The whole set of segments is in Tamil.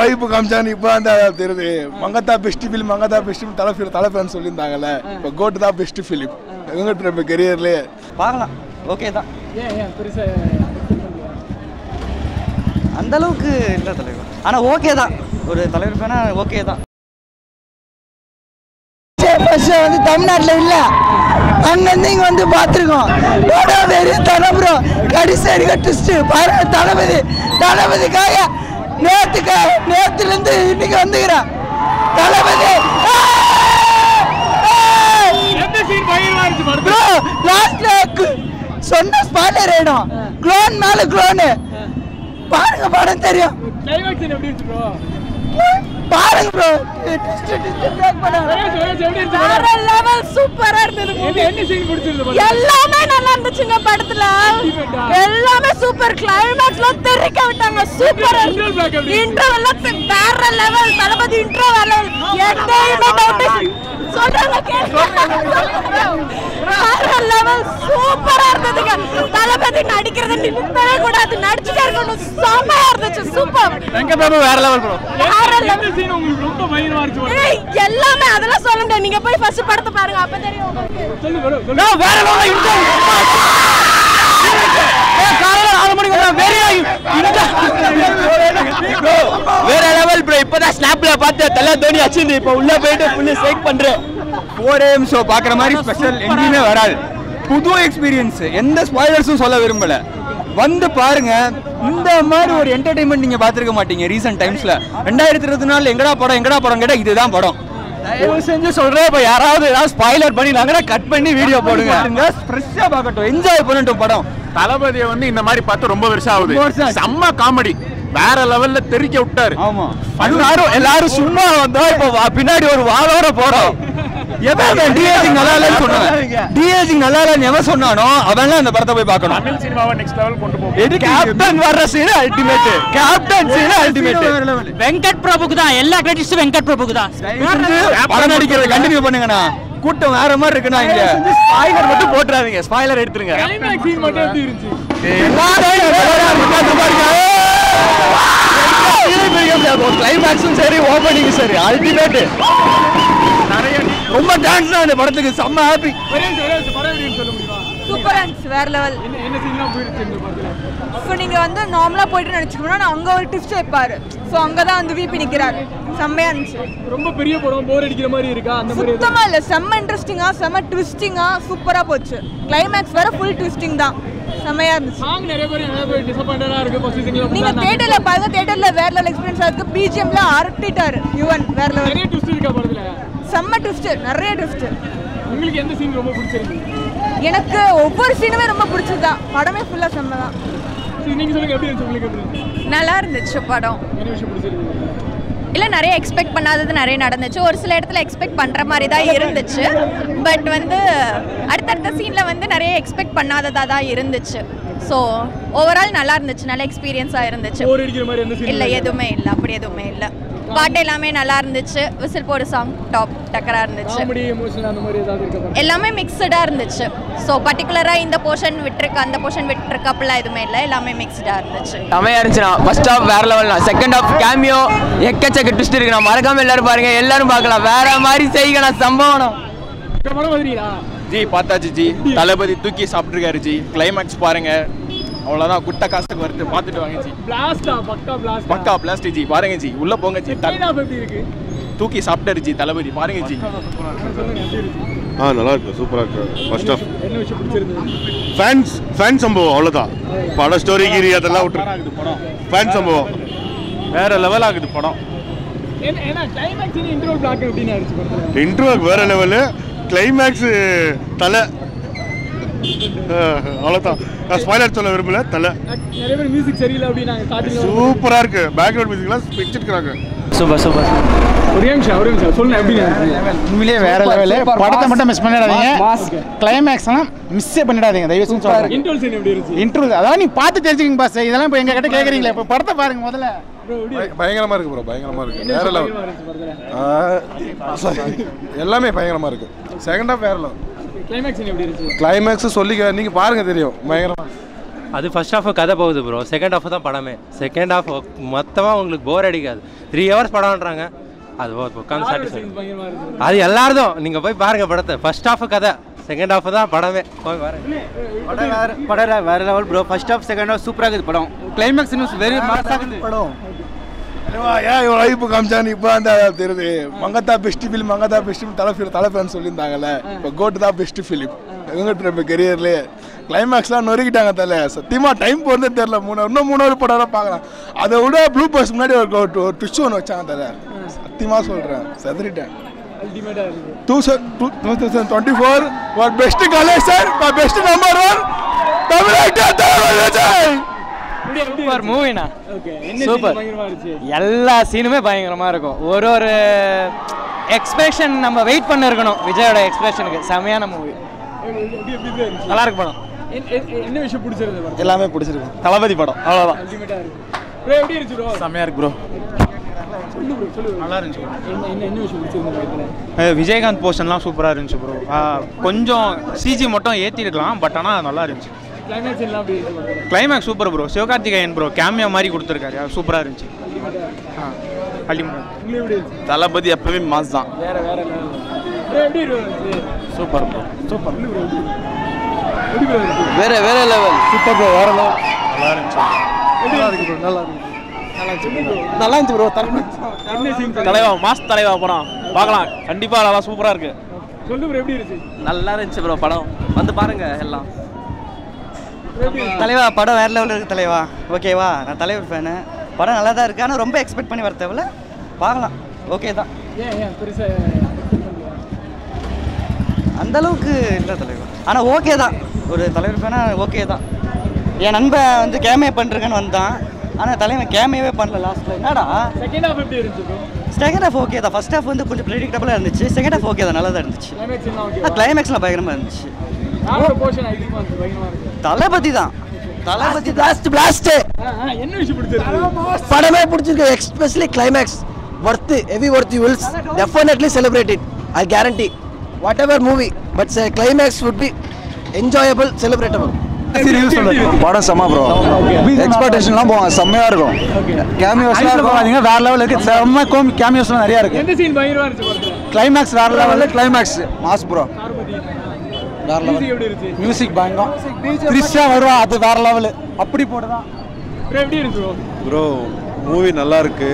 வைப்பு காமிச்சான்னு இப்போ அந்த தெரியுது. மங்கத்தா பெஸ்ட் ஃபிலிம், மங்கத்தா பெஸ்ட் ஃபிலிம் தலைப்பேன்னு சொல்லியிருந்தாங்கல்ல. இப்போ கோட்டு தான் பெஸ்ட் ஃபிலிம் எங்கிட்ட இப்போ கெரியர்லேயே பார்க்கலாம். ஓகே தான். அந்த அளவுக்கு இல்லை தலைவர், ஆனால் ஓகே தான். ஒரு தலைவர் பேனா ஓகே தான். வந்து தமிழ்நாட்டில் இல்லை, அங்கேருந்து இங்கே வந்து பார்த்துருக்கோம். வெறி தனப்புறம் கடைசி வரைக்கும் ட்விஸ்ட்டு பாருங்க. தளபதிக்காக நேற்றுலேருந்து இன்னைக்கு வந்துக்கிறேன். தளபதி லாஸ்ட்ல சொன்ன ஸ்பாய்லர் ஆயிடும். க்ளோன் மேல க்ளோனு பாருங்க, படம் தெரியும். பாருங்க ப்ரோ, வேற லெவல் சூப்பரா இருந்தது. எல்லாமே நல்லா இருந்துச்சுங்க படத்துல. எல்லாமே சூப்பர். கிளைமாக்ஸ்ல தெறிக்க விட்டாங்க. சூப்பரா இன்ட்ரோவல்ல வேற லெவல். தளபதி இன்ட்ரோ வேற லெவல். எதையுமே நோட்டீஸ் சொல்றாங்க வேற லெவல். சூப்பரா இருந்ததுங்க. தளபதி நடிக்கிறது நிறுத்தவே கூடாது, நடிச்சுட்டே இருக்கணும். செமையா இருந்துச்சு. சூப்பர். வேற லெவல் ப்ரோ. வேற லெவல். எல்லாமே அதெல்லாம் சொல்ல முடியாது. நீங்க போய் ஃபர்ஸ்ட் படத்தை பாருங்க, அப்ப தெரியும் உங்களுக்கு. வேற லெவல். வேற லெவல் ப்ரோ. இப்பதான் ஸ்னாப்ல பார்த்து தலை தோனி அச்சிருந்து இப்போ உள்ள போயிட்டு ஃபுல்லி ஷேக் பண்றேன். 4am ஷோ பாக்குற மாதிரி ஸ்பெஷல் எங்கேயுமே வராது. புது எக்ஸ்பீரியன்ஸ். எந்த ஸ்பாய்லர்ஸும் சொல்ல விரும்பல. வந்து பாருங்க. இந்த மாதிரி ஒரு என்டர்டைன்மெண்ட் நீங்க பாத்துருக்க மாட்டீங்க ரீசன்ட் டைம்ஸ்ல. 2024 எங்கடா படம் கேட்டா இதுதான் படம். தயவு செஞ்சு சொல்றேன், இப்ப யாராவது ஏதாவது ஸ்பாய்லர் பண்ணி நாங்கன்னா கட் பண்ணி வீடியோ போடுங்க. ஃப்ரெஷ்ஷா பார்க்கட்டும், என்ஜாய் பண்ணட்டும் படம். தளபதியை வந்து இந்த மாதிரி பார்த்து ரொம்ப வருஷம் ஆகுது. செம்ம காமெடி, வேற லெவல்ல தெறிக்க விட்டாரு. ஆமா, எல்லாரும் சும்மா வந்தா இப்போ பின்னாடி ஒரு வாளோட போறோம். டிஏஜிங் நல்லா இல்லைன்னு சொன்னாங்க. டிஏஜிங் நல்லா இல்லைன்னு எவன் சொன்னானோ அவன்லாம் அந்த படத்தை போய் பார்க்கணும். தமிழ் சினிமாவை நெக்ஸ்ட் லெவல் கொண்டு போகும். கேப்டன் வர்ற scene ultimate. Captain scene ultimate. Venkat பிரபுக்கு தான் எல்லா கிரெடிட்ஸும். வெங்கட் பிரபுக்கு தான். படம் நடிக்கிறத கண்டினியூ பண்ணுங்கண்ணா. கூட்டம் வேற மாதிரி இருக்குண்ணா. இங்க ஸ்பாய்லர் மட்டும் போட்டுறாதீங்க. ஸ்பாய்லர் எடுத்துருங்க. கிளைமேக்ஸும் சரி, ஓபனிங் சரி, அல்டிமேட். ரொம்ப தேங்க்ஸ் இந்த படத்துக்கு. செம்ம ஹாப்பி. சூப்பரா இருந்துச்சு. வேற லெவல். இப்போ நீங்க வந்து நார்மலா போயிட்டு நினைச்சுக்கோனா அங்க ஒரு ட்விஸ்ட் வைப்பாரு. சோ அங்கதான் வந்து விபி நிக்கிறாரு. செம்மையா இருந்துச்சு. ரொம்ப பெரிய படம், போர் அடிக்கிற மாதிரி இருக்கா? அந்த மாதிரி சுத்தமா இல்ல. செம்ம இன்ட்ரெஸ்டிங்கா, செம்ம ட்விஸ்டிங்கா சூப்பரா போச்சு. கிளைமேக்ஸ் வேற ஃபுல் ட்விஸ்டிங் தான். செம்மையா இருந்துச்சு. சாங் நிறைய பேர் டிசப்பாயிண்டடா இருக்கு ஃபர்ஸ்ட் சீசன்ல. நீங்க தியேட்டர்ல பாருங்க. தியேட்டர்ல வேற லெவல் எக்ஸ்பீரியன்ஸ் இருக்கு. பிஜிஎம்ல அரட்டிட்டாரு யுவன். வேற லெவல். நிறைய ட்விஸ்ட் இருக்கா படத்துல? செம்ம ட்விஸ்ட், நிறைய ட்விஸ்ட். உங்களுக்கு எந்த சீன் ரொம்ப பிடிச்சிருக்கு? எனக்கு ஒவ்வொரு சீனுமே ரொம்ப பிடிச்சதுதான். படமே ஃபுல்லா செம்ம தான். நீங்க சொல்லுங்க, எப்படி இருந்துச்சு உங்களுக்கு? எப்படி நல்லா இருந்துச்சு படம். என்ன விஷயம் பிடிச்சிருக்கு? இல்லை, நிறைய எக்ஸ்பெக்ட் பண்ணாதது நிறைய நடந்துச்சு. ஒரு சில இடத்துல எக்ஸ்பெக்ட் பண்ணுற மாதிரி தான் இருந்துச்சு. பட் வந்து அடுத்தடுத்த சீனில் வந்து நிறைய எக்ஸ்பெக்ட் பண்ணாததாக தான் இருந்துச்சு. ஸோ ஓவரால் நல்லா இருந்துச்சு. நல்ல எக்ஸ்பீரியன்ஸாக இருந்துச்சு. இல்லை, எதுவுமே இல்லை. அப்படி எதுவுமே இல்லை. பாட்டு எல்லாமே நல்லா இருந்துச்சு. விசில் போடு சாங் டாப் டக்கராக இருந்துச்சு. எல்லாமே மிக்சடாக இருந்துச்சு. ஸோ பர்டிகுலராக இந்த போர்ஷன் விட்டுருக்கு, அந்த போர்ஷன் விட்டுருக்கு அப்படிலாம் எதுவுமே இல்லை. எல்லாமே மிக்சடாக இருந்துச்சு. செமையா இருந்துச்சுண்ணா. ஃபர்ஸ்ட் ஹாஃப் வேற லெவல்னா. செகண்ட் ஹாஃப் கேமியோ எக்கச்சக்க ட்விஸ்ட் இருக்குண்ணா. மறக்காம எல்லாரும் பாருங்க. எல்லாரும் பார்க்கலாம். வேற மாதிரி செய்யணும் சம்பவம். ஜி பார்த்தாச்சு ஜி. தளபதி தூக்கி சாப்பிட்டுருக்காரு ஜி. கிளைமேக்ஸ் பாருங்க, அவ்வளோதான். குட்ட காசுக்கு வருது. பார்த்துட்டு வாங்க ஜி. பக்கா பிளாஸ்ட் ஜி. பாருங்க ஜி, உள்ள போங்க ஜி. தூக்கி சாப்பிட்டாரு ஜி தளபதி. பாருங்க ஜி. நல்லா இருக்கு, சூப்பரா இருக்கு. ஃபர்ஸ்ட் ஆஃப் ஃபேன் சம்பவம், அவ்வளோதான். பட ஸ்டோரி கீரி அதெல்லாம் விட்டு ஃபேன் சம்பவம் வேற லெவல் ஆகுது படம். இன்ட்ரோ வேற லெவலு. கிளைமேக்ஸ் தலை. அவ்வளோதான். நான் ஸ்பாய்லர் சொல்ல விரும்பல. தலை சூப்பரா இருக்கு. பேக்ரவுண்ட் மியூசிக்லாம் பிடிச்சிருக்காங்க. Super super. ஒரே நிமிஷம் சொல்லுங்க, எப்படி? உண்மையிலேயே வேற லெவலு. படத்தை மட்டும் மிஸ் பண்ணிடாதீங்க. கிளைமேக்ஸ்லாம் மிஸ்ஸே பண்ணிடாதீங்க தயவு செஞ்சு சொல்றேன். இன்ட்ரோல் அதான் நீ பார்த்து தெரிஞ்சுக்கிங்க பாஸ். இதெல்லாம் இப்போ எங்க கிட்ட கேட்குறீங்களா? இப்போ படத்தை பாருங்க முதல்ல. பயங்கரமா இருக்கு ப்ரோ, பயங்கரமா இருக்கு. வேற லெவல். எல்லாமே பயங்கரமா இருக்கு. செகண்ட் ஹாஃப் வேற லெவல். கிளைமேக்ஸ் சொல்லிக்க நீங்க பாருங்க, தெரியும். பயங்கரமா அது ஃபர்ஸ்ட் ஹாஃப் கதை போகுது ப்ரோ, செகண்ட் ஹாஃப் தான் படமே. செகண்ட் ஹாஃப் மொத்தமாக உங்களுக்கு போர் அடிக்காது. 3 hours படம்ன்றாங்க, அது உட்காந்து சாட்டிஸ்ஃபை. அது எல்லாரும் நீங்கள் போய் பாருங்க படத்தை. ஃபர்ஸ்ட் ஹாஃப் கதை, செகண்ட் ஹாஃப் தான் படமே. போய் பாருங்க. படம் வேற level bro. First half second half சூப்பராக இருக்குது படம். கிளைமேக்ஸ் இன்னும் வெரி மாசாக படம். ஏன் இவ்வளோ ஐப்பு காமிச்சான்னு இப்போ அந்த தெரியுது. மங்கத்தா பெஸ்ட் ஃபிலிம், மங்கத்தா பெஸ்ட் ஃபிலிம் தலைப்பேன்னு சொல்லியிருந்தாங்கல்ல. இப்போ கோட்டு தான் பெஸ்ட் ஃபிலிம் இவங்க இப்போ கெரியர்லேயே. கிளைமேக்ஸ்லாம் நொறுக்கிட்டாங்க தலை. சத்தியமாக டைம் போகிறதே தெரில. இன்னும் 3 hour படம் பார்க்கலாம். அதை விட ப்ளூ பர்ஸ் முன்னாடி ஒரு ட்விஸ்ட் ஒன்று வச்சாங்க தலை. சத்தியமாக சொல்கிறேன், செதறிட்டேன். 2024 for best collection, for best number 1 super மூவினா. சூப்பர், எல்லா சீனுமே பயங்கரமா இருக்கும். ஒரு எக்ஸ்பிரஷன் நம்ம வெயிட் பண்ண இருக்கணும். விஜயோட எக்ஸ்பிரஷனுக்கு செமையான மூவி. நல்லா இருக்கு படம். என்ன விஷயம் பிடிச்சிருக்கு? எல்லாமே பிடிச்சிருக்கு. தளபதி படம் அவ்வளோதான். எப்படி இருந்துச்சு? செம்மையா இருக்கு ப்ரோ. நல்லா இருந்துச்சு. என்ன விஷயம் பிடிச்சிருக்கு? விஜயகாந்த் போர்ஷன்லாம் சூப்பராக இருந்துச்சு ப்ரோ. கொஞ்சம் சிஜி மட்டும் ஏற்றிருக்கலாம், பட் ஆனால் நல்லா இருந்துச்சு. Climax super bro. Sivakarthikeyan bro cameo மாதிரி கொடுத்துருக்காரு, சூப்பராக இருந்துச்சு. தளபதி எப்பவுமே மாஸ் தான். Super bro, super. வேற லெவல். சூப்பர் ப்ரோ, வேற லெவல். நல்லா இருந்துச்சு. நல்லா இருக்கு ப்ரோ, நல்லா இருக்கு. நல்லா இருந்துச்சு ப்ரோ. தலைவா மாஸ் தலைவா படம் பார்க்கலாம் கண்டிப்பாக. நல்லா சூப்பராக இருக்கு. சொல்லு ப்ரோ, எப்படி இருந்துச்சு? நல்லா இருந்துச்சு ப்ரோ படம். வந்து பாருங்க எல்லாம். தலைவா படம் வேற லெவலில் இருக்குது தலைவா. ஓகேவா, நான் தலைவர் ஃபேனு. படம் நல்லா தான் இருக்குது, ஆனால் ரொம்ப எக்ஸ்பெக்ட் பண்ணி வர தேவையில்ல. பார்க்கலாம், ஓகே தான். அந்த அளவுக்கு இல்லை தலைவா, ஆனால் ஓகே தான். ஒரு தலைவர் ஃபேனா ஓகே தான். என் நண்பன் வந்து கேமே பண்ணிருக்கேன்னு வந்தான், ஆனால் தலைவன் கேமையவே பண்ணல லாஸ்ட்டில். என்னடா செகண்ட் ஹாஃப் எப்படி இருந்துச்சு? செகண்ட் ஹாஃப் ஓகே தான். ஃபர்ஸ்ட் ஹாஃப் வந்து கொஞ்சம் ப்ரெடிக்டபிளாக இருந்துச்சு. செகண்ட் ஹாஃப் ஓகே தான், நல்லா தான் இருந்துச்சு. கிளைமேக்ஸ்லாம் பயங்கரமாக இருந்துச்சு. தளபதி தான். தளபதி பிளாஸ்ட். என்ன விஷயம் பிடிச்சிருக்கு? படமே பிடிச்சிருக்கு. Especially climax worth, heavy worth. You will definitely celebrate it, I guarantee. Whatever movie, but climax would be enjoyable, celebratable. படம் செம்ம ப்ரோ. எக்ஸ்பெக்டேஷன்லாம் போவாங்க, செம்மையா இருக்கும். கேமியோஸ்லாம் இருக்கும், பாத்தீங்க வேற லெவல் இருக்கு. செம்ம கேமியோஸ்லாம் நிறைய இருக்கு. எந்த சீன் பயங்கரமா இருந்துச்சு படத்துல? கிளைமேக்ஸ் வேற லெவல். Climax mass bro. வேற லெவல். மியூசிக் பயங்கரம். த்ரிஷா வருவா, அது வேற லெவல். அப்படி போடுதான். எப்படி இருந்துச்சு ப்ரோ? மூவி நல்லா இருக்கு.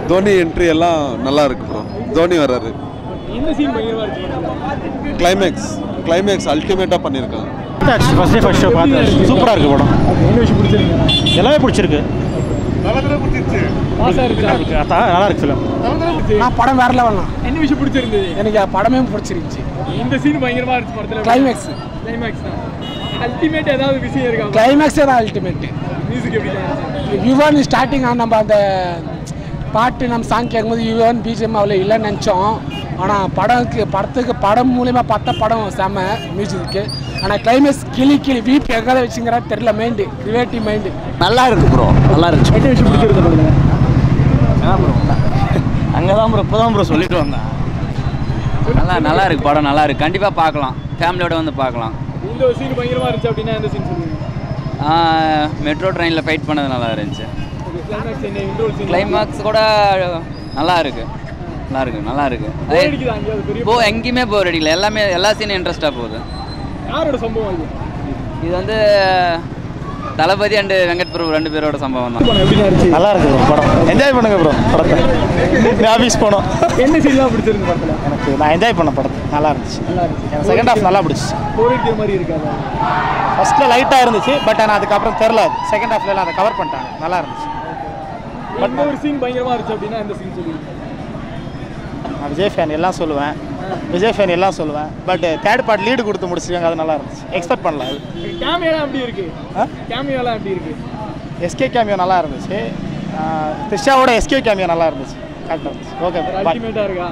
தோனி என்ட்ரி எல்லாம் நல்லா இருக்கு ப்ரோ. தோனி வர்றாரு. எந்த சீன் பயங்கரமா இருந்துச்சு? கிளைமேக்ஸ் அல்டிமேட்டா பண்ணிருக்காங்க. ஃபர்ஸ்ட் ஷோ பார்த்தேன், சூப்பராக இருக்குது படம். என்ன விஷயம் பிடிச்சிருக்கு? எல்லாமே பிடிச்சிருக்கு. நல்லா இருக்கு ஃபிலிம். நான் படம் வேற லெவல். என்ன விஷயம் பிடிச்சிருந்தது? எனக்கு படமே பிடிச்சிருந்துச்சு. இந்த சீன் பயங்கரமா இருந்துச்சு படத்துல. கிளைமேக்ஸ் தான். அல்டிமேட் ஏதாவது விஷயம் இருக்கா? கிளைமேக்ஸே தான் அல்டிமேட். மியூசிக் எப்படி இருந்துச்சு? யுவன் ஸ்டார்டிங் நம்ம அந்த பாட்டு நம்ம சாங் கேட்கும்போது யுவன் பிஜிஎம் அவ்வளோ இல்லைன்னு நினச்சோம். ஆனால் படம் மூலியமாக பார்த்த படம் செம்ம மியூசிக்கு. ஆனால் கிளைமேக்ஸ் கிளி வீட்டு எங்கே வச்சுங்கிறா தெரியல. மைண்டு கிரியேட்டிவ் மைண்டு நல்லா இருக்கு ப்ரோ, நல்லா இருந்துச்சு. என்ன விஷயம் பிடிச்சிருக்கு? அங்கே தான் ப்ரோ, இப்போ தான் ப்ரோ சொல்லிட்டு வந்தேன். நல்லா இருக்கு படம், நல்லா இருக்கு. கண்டிப்பாக பார்க்கலாம், ஃபேமிலியோட வந்து பார்க்கலாம். இந்த ஒரு சீன் பயங்கரமா இருந்துச்சு அப்படின்னா எந்த சீன் சொல்லுவீங்க? மெட்ரோ ட்ரெயினில் ஃபைட் பண்ணது நல்லா இருந்துச்சு. கிளைமேக்ஸ் கூட நல்லா இருக்கு. எங்கேயுமே போர் அடிக்கல. எல்லா சீனும் இன்ட்ரெஸ்டாக போகுது. யாரோட சம்பவம் இது வந்து தளபதி அண்ட் வெங்கட் பிரபு 2 பேரோட சம்பவம் தான். நல்லா இருக்கு படம். என்ஜாய் பண்ணுங்க ப்ரோ படத்தை. ஆஃபீஸ் போனோம். என்ன சீன்லாம் பிடிச்சிருக்கு படத்துல? எனக்கு நான் என்ஜாய் பண்ண படத்தை. நல்லா இருந்துச்சு. எனக்கு செகண்ட் ஹாஃப் நல்லா பிடிச்சி. போரிக்கிற மாதிரி இருக்காது. ஃபர்ஸ்ட்ல லைட்டாக இருந்துச்சு, பட் ஆனால் அதுக்கப்புறம் தெரில. செகண்ட் ஹாஃப்ல அதை கவர் பண்ணிட்டாங்க, நல்லா இருந்துச்சு. பட் ஒரு சீன் பயங்கரமா இருந்துச்சு அப்படின்னா எந்த சீன் சொல்லுவீங்க? நான் விஜய் ஃபேன் எல்லாம் சொல்லுவேன். பட் தேர்ட் பார்ட் லீடு கொடுத்து முடிச்சிருக்காங்க, அது நல்லா இருந்துச்சு. எக்ஸ்பெக்ட் பண்ணல. அது கேமியோலாம் எப்படி இருக்கு? கேமியோலாம் எப்படி இருக்கு? எஸ்கே கேமியோ நல்லா இருந்துச்சு. த்ரிஷாவோட எஸ்கே கேமியோ நல்லா இருந்துச்சு. கரெக்டாக இருந்துச்சு. ஓகே, அல்டிமேட்டாக இருக்கா?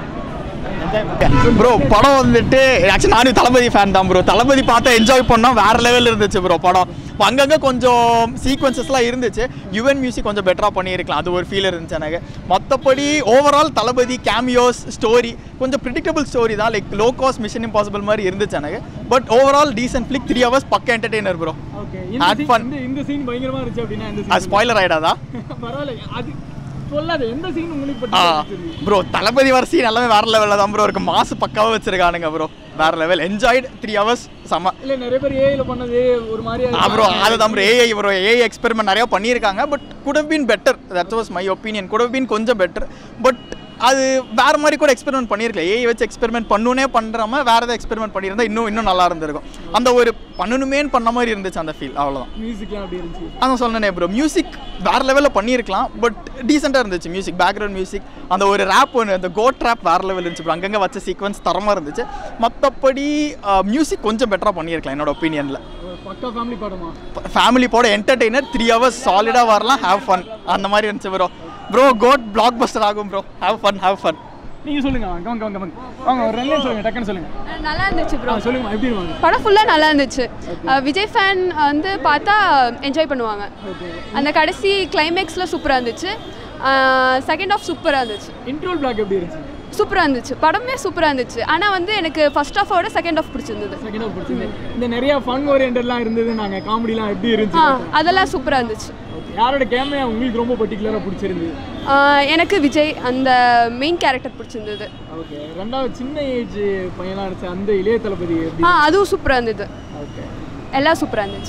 ப்ரோ படம் வந்துட்டு ஆக்சுவலி நானும் தளபதி ஃபேன் தான் ப்ரோ. தளபதி பார்த்து என்ஜாய் பண்ணோம், வேற லெவலில் இருந்துச்சு ப்ரோ படம். அங்கங்கே கொஞ்சம் சீக்வன்சஸ்லாம் இருந்துச்சு, யுவன் மியூசிக் கொஞ்சம் பெட்டராக பண்ணியிருக்கலாம், அது ஒரு ஃபீல் இருந்துச்சு எனக்கு. மற்றபடி ஓவரால் தளபதி கேமியோஸ் ஸ்டோரி கொஞ்சம் ப்ரிடிக்டபிள் ஸ்டோரி தான், like low cost mission impossible மாதிரி இருந்துச்சு எனக்கு. But overall decent flick, 3 hours பக்க என்டர்டெய்னர் ப்ரோ. இந்த சீன் பயங்கரமா இருந்துச்சு அப்படின்னா அது ஸ்பாயிலர் ஆயிடாதா? பரவாயில்ல, அது சொல்லாத. எந்த சீன் உங்களுக்கு ப்ரோ தளபதி வர சீன் எல்லாமே வேற லெவலில் தான் ப்ரோ இருக்கு, மாசு பக்காவாக வச்சிருக்கானுங்க ப்ரோ, வேற லெவல். என்ஜாய்டு 3 hours செம்ம. இல்ல நிறைய பேர் ஏஐல பண்ணது ஒரு மாதிரி ப்ரோ அதுதான் ப்ரோ ஏஐ எக்ஸ்பெரிமெண்ட் நிறைய பண்ணியிருக்காங்க, but could have been better. That was my opinion. Could have been கொஞ்சம் பெட்டர், பட் அது வேற மாதிரி கூட எக்ஸ்பெரிமெண்ட் பண்ணியிருக்கல. ஏஐ வச்சு எக்ஸ்பெரிமெண்ட் பண்ணுனே பண்ணுறாம வேற ஏதாவது எக்ஸ்பெரிமெண்ட் பண்ணியிருந்தா இன்னும் நல்லா இருந்திருக்கும். அந்த ஒரு பண்ணணுமேன்னு பண்ண மாதிரி இருந்துச்சு அந்த ஃபீல், அவ்வளோதான். மியூசிக்லாம் அப்படி இருந்துச்சு. அதான் சொன்னேனே ப்ரோ, மியூசிக் வேற லெவலில் பண்ணியிருக்கலாம், பட் டீசெண்டாக இருந்துச்சு மியூசிக். பேக்ரவுண்ட் மியூசிக், அந்த ஒரு ரேப் ஒன்று, அந்த கோட் ரேப் வேற லெவல் இருந்துச்சு ப்ரோ. அங்கங்கே வச்ச சீக்வன்ஸ் தரமாக இருந்துச்சு. மற்றபடி மியூசிக் கொஞ்சம் பெட்டராக பண்ணியிருக்கலாம் என்னோட ஒப்பீனியனில். பக்கா ஃபேமிலி படமா? ஃபேமிலி பட என்டர்டெய்னர், 3 hours சாலிடாக வரலாம், ஹேவ் ஃபன், அந்த மாதிரி இருந்துச்சு bro. Bro GOAT blockbuster ஆகும் ப்ரோ. Have fun. நீங்க சொல்லுங்க, வாங்க ஒரு ரெண்டு சொல்லுங்க, டக்குன்னு சொல்லுங்க. நல்லா இருந்துச்சு ப்ரோ. சொல்லுங்க எப்படி இருந்துச்சு படம்? ஃபுல்லா நல்லா இருந்துச்சு. விஜய் ஃபேன் வந்து பார்த்தா என்ஜாய் பண்ணுவாங்க. அந்த கடைசி கிளைமேக்ஸ்ல சூப்பரா இருந்துச்சு. செகண்ட் ஆஃப் சூப்பரா இருந்துச்சு. இன்ட்ரோல் பிளாக் எப்படி இருந்துச்சு? சூப்பரா இருந்துச்சு, படமே சூப்பரா இருந்துச்சு. ஆனா வந்து எனக்கு ஃபர்ஸ்ட் ஆஃபோட செகண்ட் ஆஃப் பிடிச்சிருந்தது. செகண்ட் ஆஃப் பிடிச்சிருந்தது. இந்த நிறைய ஃபன் ஓரியன்டட்லாம் இருந்தது, நாங்க காமெடிலாம் எப்படி இருந்துச்சு? அதெல்லாம் சூப்பரா இருந்துச்சு. யாரோட கேமியா உங்களுக்கு ரொம்ப பர்టిక్యులரா பிடிச்சிருந்தது? எனக்கு விஜய் அந்த மெயின் கேரக்டர் பிடிச்சிருந்தது. ஓகே. ரெண்டாவது சின்ன ஏஜ் பையனா இருந்துச்சு அந்த இளைய தளபதி எப்படி? அதுவும் சூப்பரா இருந்தது. ஓகே. எல்லாம் சூப்பரா இருந்துச்சு.